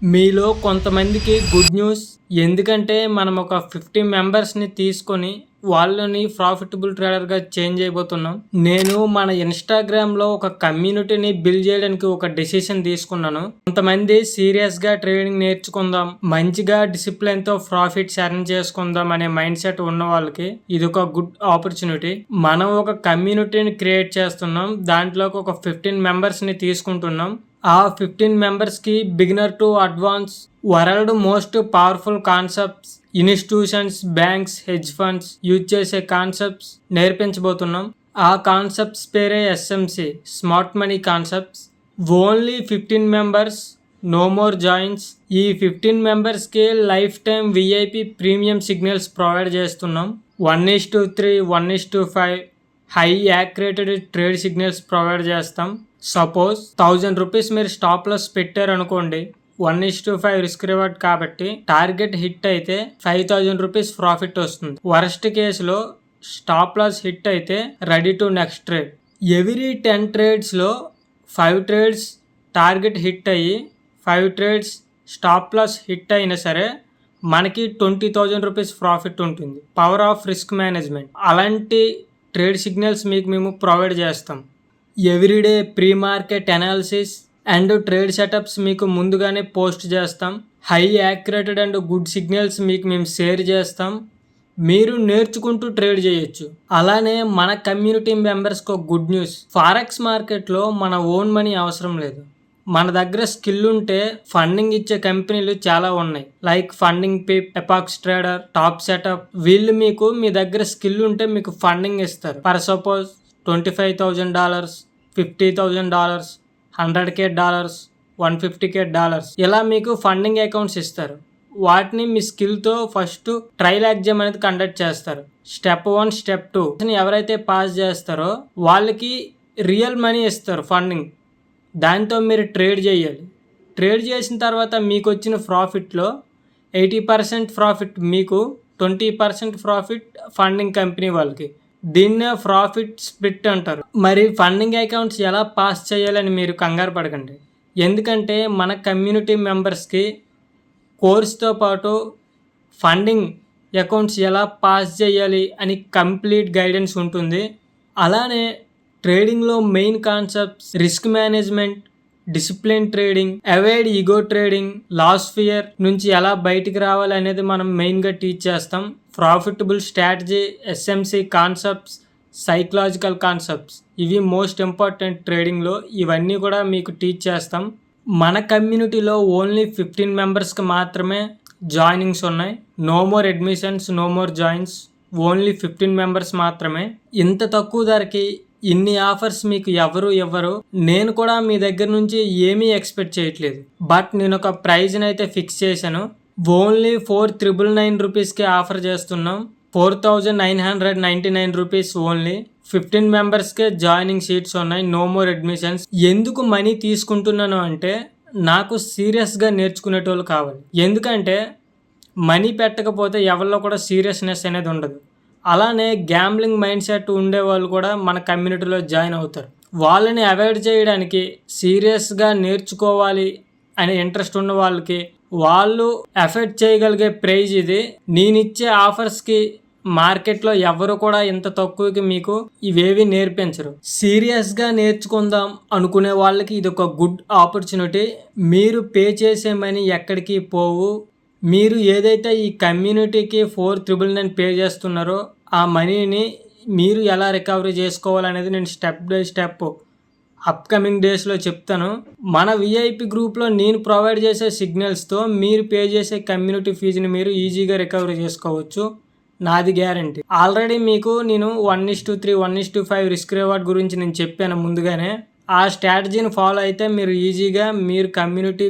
మీలో కొంతమందికి good news. ఎందుకంటే మనం ఒక 50 మెంబర్స్ని తీసుకొని వాళ్ళని ప్రాఫిటబుల్ ట్రేడర్గా చేంజ్ అయిపోతున్నాం. నేను మన ఇన్స్టాగ్రామ్లో ఒక కమ్యూనిటీని బిల్డ్ చేయడానికి ఒక డెసిషన్ తీసుకున్నాను. కొంతమంది సీరియస్గా ట్రేడింగ్ నేర్చుకుందాం, మంచిగా డిసిప్లిన్తో ప్రాఫిట్స్ ఎర్న్ చేసుకుందాం అనే మైండ్ సెట్ ఉన్న వాళ్ళకి ఇది ఒక గుడ్ ఆపర్చునిటీ. మనం ఒక కమ్యూనిటీని క్రియేట్ చేస్తున్నాం, దాంట్లోకి ఒక 15 మెంబర్స్ని తీసుకుంటున్నాం. ఆ 15 మెంబర్స్కి beginner to advance world most powerful concepts, institutions, banks, hedge funds use చేసే కాన్సెప్ట్స్ నేర్పించబోతున్నాం. ఆ కాన్సెప్ట్స్ పేరే SMC, smart money concepts. Only 15 members, no more joins. ఈ 15 మెంబర్స్కి life time VIP premium signals provide చేస్తున్నాం. 1:3, 1:5 high accurated trade signals provide చేస్తాం. Suppose 1000 rupees మీరు stop loss పెట్టారనుకోండి, 1:5 రిస్క్ రివార్డ్ కాబట్టి టార్గెట్ హిట్ అయితే 5000 రూపీస్ ప్రాఫిట్ వస్తుంది. వర్స్ట్ కేసులో స్టాప్ లాస్ హిట్ అయితే ready to next trade. Every 10 ట్రేడ్స్లో 5 trades target hit అయ్యి 5 ట్రేడ్స్ స్టాప్ లాస్ హిట్ అయినా సరే మనకి 20,000 రూపీస్ ప్రాఫిట్ ఉంటుంది. Power of risk management. అలాంటి ట్రేడ్ సిగ్నల్స్ మీకు మేము ప్రొవైడ్ చేస్తాం. Everyday pre market analysis and trade setups మీకు ముందుగానే పోస్ట్ చేస్తాం. హై యాక్యురేటెడ్ అండ్ గుడ్ సిగ్నల్స్ మీకు మేము షేర్ చేస్తాం. మీరు నేర్చుకుంటూ ట్రేడ్ చేయొచ్చు. అలానే మన కమ్యూనిటీ మెంబర్స్కి ఒక గుడ్ న్యూస్. ఫారెక్స్ మార్కెట్లో మన ఓన్ మనీ అవసరం లేదు. మన దగ్గర స్కిల్ ఉంటే ఫండింగ్ ఇచ్చే కంపెనీలు చాలా ఉన్నాయి. Like funding pip, Apex trader, top setup. వీళ్ళు మీకు మీ దగ్గర స్కిల్ ఉంటే మీకు ఫండింగ్ ఇస్తారు. ఫర్ సపోజ్ $25,000, $50,000, $100,000, $150,000 ఇలా మీకు ఫండింగ్ అకౌంట్స్ ఇస్తారు. వాటిని మీ స్కిల్తో ఫస్ట్ ట్రయల్ ఎగ్జామ్ అనేది కండక్ట్ చేస్తారు. స్టెప్ 1, స్టెప్ 2 ఎవరైతే పాస్ చేస్తారో వాళ్ళకి రియల్ మనీ ఇస్తారు ఫండింగ్. దాంతో మీరు ట్రేడ్ చేయాలి. ట్రేడ్ చేసిన తర్వాత మీకు వచ్చిన ప్రాఫిట్లో 80% ప్రాఫిట్ మీకు, 20% ప్రాఫిట్ ఫండింగ్ కంపెనీ వాళ్ళకి. దీన్నే ప్రాఫిట్ స్ప్లిట్ అంటారు. మరి ఫండింగ్ అకౌంట్స్ ఎలా పాస్ చేయాలని మీరు కంగారు పడకండి. ఎందుకంటే మన కమ్యూనిటీ మెంబర్స్కి కోర్స్తో పాటు ఫండింగ్ అకౌంట్స్ ఎలా పాస్ చేయాలి అని కంప్లీట్ గైడెన్స్ ఉంటుంది. అలానే ట్రేడింగ్లో main concepts, risk management, discipline trading, avoid ego trading, loss fear నుంచి ఎలా బయటికి రావాలి అనేది మనం మెయిన్గా టీచ్ చేస్తాం. Profitable strategy, SMC concepts, psychological concepts, ఇవి మోస్ట్ ఇంపార్టెంట్ ట్రేడింగ్లో. ఇవన్నీ కూడా మీకు టీచ్ చేస్తాం. మన కమ్యూనిటీలో ఓన్లీ 15 మెంబర్స్కి మాత్రమే జాయినింగ్స్ ఉన్నాయి. No more admissions, no more joins. Only 15 members మాత్రమే. ఇంత తక్కువ ధరకి ఇన్ని ఆఫర్స్ మీకు ఎవరు ఇవ్వరు. నేను కూడా మీ దగ్గర నుంచి ఏమీ ఎక్స్పెక్ట్ చేయట్లేదు. బట్ నేను ఒక ప్రైజ్ని అయితే ఫిక్స్ చేశాను. ఓన్లీ 4,999 రూపీస్కి ఆఫర్ చేస్తున్నాం. 4,999 రూపీస్ ఓన్లీ. 15 మెంబర్స్కే జాయినింగ్ సీట్స్ ఉన్నాయి. No more admissions. ఎందుకు మనీ తీసుకుంటున్నాను అంటే నాకు సీరియస్గా నేర్చుకునేటోళ్ళు కావాలి. ఎందుకంటే మనీ పెట్టకపోతే ఎవరిలో కూడా సీరియస్నెస్ అనేది ఉండదు. అలానే గ్యాంబ్లింగ్ మైండ్ సెట్ ఉండేవాళ్ళు కూడా మన కమ్యూనిటీలో జాయిన్ అవుతారు. వాళ్ళని అవాయిడ్ చేయడానికి సీరియస్గా నేర్చుకోవాలి అనే ఇంట్రెస్ట్ ఉన్న వాళ్ళకి వాళ్ళు ఎఫెక్ట్ చేయగలిగే ప్రైజ్ ఇది. నేనిచ్చే ఆఫర్స్కి మార్కెట్లో ఎవరు కూడా ఇంత తక్కువకి మీకు ఇవేవి నేర్పించరు. సీరియస్గా నేర్చుకుందాం అనుకునే వాళ్ళకి ఇది ఒక గుడ్ ఆపర్చునిటీ. మీరు పే చేసే మనీ ఎక్కడికి పోవు. మీరు ఏదైతే ఈ కమ్యూనిటీకి 4,999 పే చేస్తున్నారో ఆ మనీని మీరు ఎలా రికవరీ చేసుకోవాలనేది నేను స్టెప్ బై స్టెప్ అప్కమింగ్ డేస్లో చెప్తాను. మన విఐపి గ్రూప్లో నేను ప్రొవైడ్ చేసే సిగ్నల్స్తో మీరు పే చేసే కమ్యూనిటీ ఫీజుని మీరు ఈజీగా రికవరీ చేసుకోవచ్చు. నాది గ్యారంటీ. ఆల్రెడీ మీకు నేను 1:3, 1:5 రిస్క్ రివార్డ్ గురించి నేను చెప్పాను ముందుగానే. ఆ స్ట్రాటజీని ఫాలో అయితే మీరు ఈజీగా మీరు కమ్యూనిటీ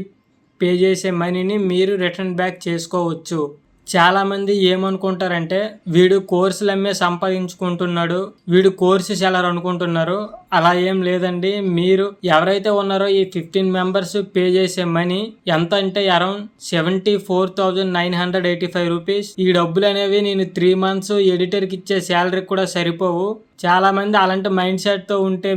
పే చేసే మనీని మీరు రిటర్న్ బ్యాక్ చేసుకోవచ్చు. చాలామంది ఏమనుకుంటారంటే వీడు కోర్సులు అమ్మే సంపాదించుకుంటున్నాడు, వీడు కోర్సు సెలర్ అనుకుంటున్నారు. అలా ఏం లేదండి. మీరు ఎవరైతే ఉన్నారో ఈ 15 మెంబర్స్ పే చేసే మనీ ఎంత అంటే అరౌండ్ 74,985 రూపీస్. ఈ డబ్బులు అనేవి నేను 3 months ఎడిటర్కి ఇచ్చే శాలరీకి కూడా సరిపోవు. చాలామంది అలాంటి మైండ్ సెట్తో ఉంటే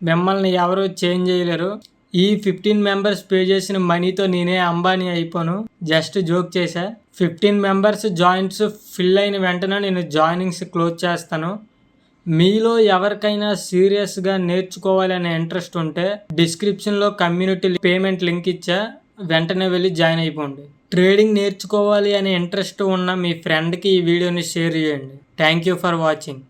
మిమ్మల్ని ఎవరు చేంజ్ చేయలేరు. ఈ 15 మెంబర్స్ పే చేసిన మనీతో నేనే అంబానీ అయిపోను. జస్ట్ జోక్ చేశా. 15 మెంబర్స్ జాయింట్స్ ఫిల్ అయిన వెంటనే నేను జాయినింగ్స్ క్లోజ్ చేస్తాను. మీలో ఎవరికైనా సీరియస్గా నేర్చుకోవాలి అనే ఇంట్రెస్ట్ ఉంటే డిస్క్రిప్షన్లో కమ్యూనిటీ పేమెంట్ లింక్ ఇచ్చా, వెంటనే వెళ్ళి జాయిన్ అయిపోండి. ట్రేడింగ్ నేర్చుకోవాలి అనే ఇంట్రెస్ట్ ఉన్న మీ ఫ్రెండ్కి ఈ వీడియోని షేర్ చేయండి. Thank you for watching.